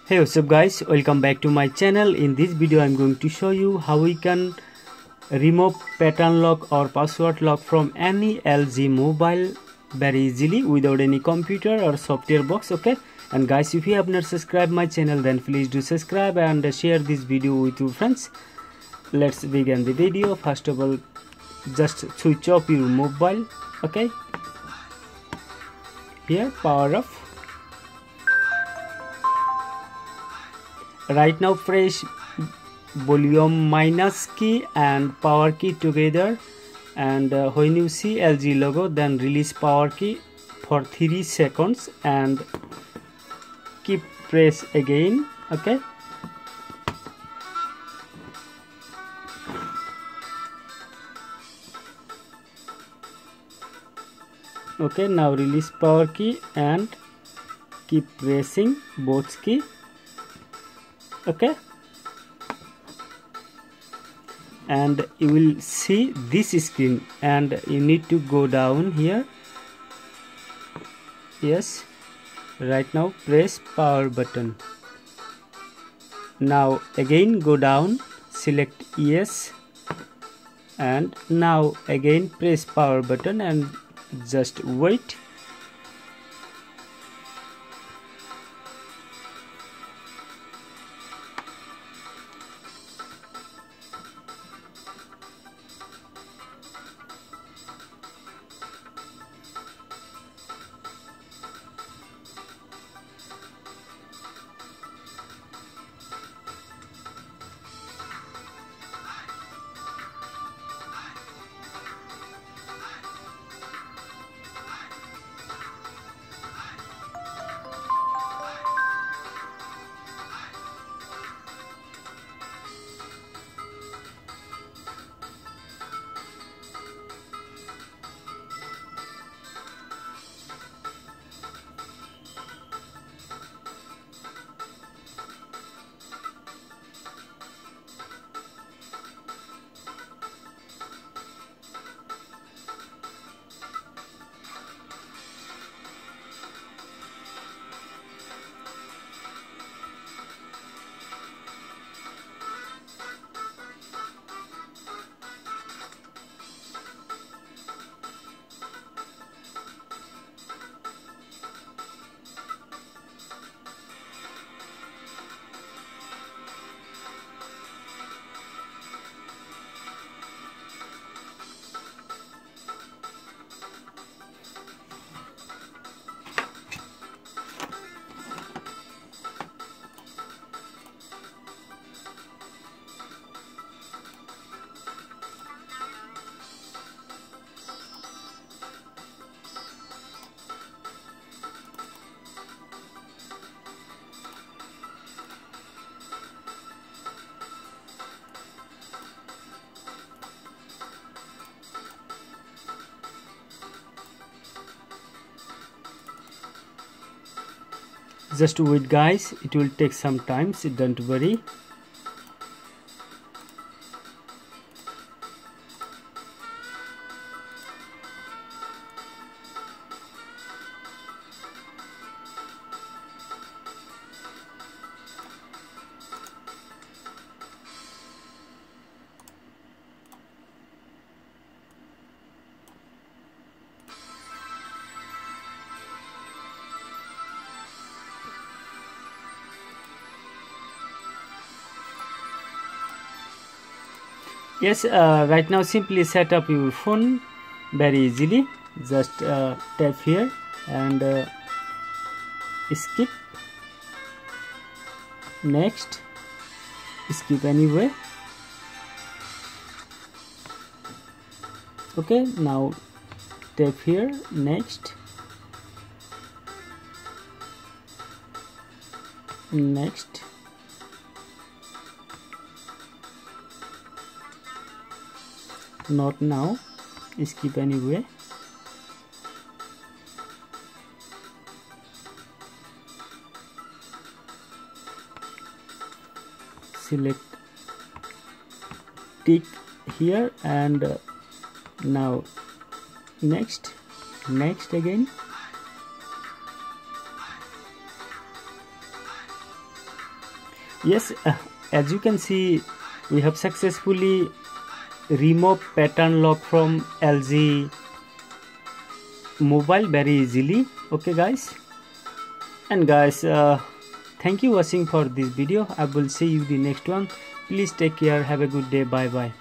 Hey, what's up guys, welcome back to my channel. In this video I'm going to show you how we can remove pattern lock or password lock from any LG mobile very easily without any computer or software box. Okay, and guys, if you have not subscribed my channel, then please do subscribe and share this video with your friends. Let's begin the video. First of all, just switch off your mobile. Okay, here, power off. Right now press volume minus key and power key together, and when you see LG logo, then release power key for 3 seconds and keep press again. Okay, okay, now release power key and keep pressing both key. Okay, and you will see this screen, and you need to go down here. Yes, right now press power button. Now again go down, select yes, and now again press power button and just wait. Just wait guys, it will take some time, so don't worry. Yes, right now simply set up your phone very easily. Just tap here and skip, next, skip anyway. Okay, now tap here, next, next, not now, skip anyway. Select tick here and now next, next again, Yes, as you can see, we have successfully removed pattern lock from LG mobile very easily. Okay guys, and guys, thank you watching for this video. I will see you the next one. Please take care, have a good day, bye bye.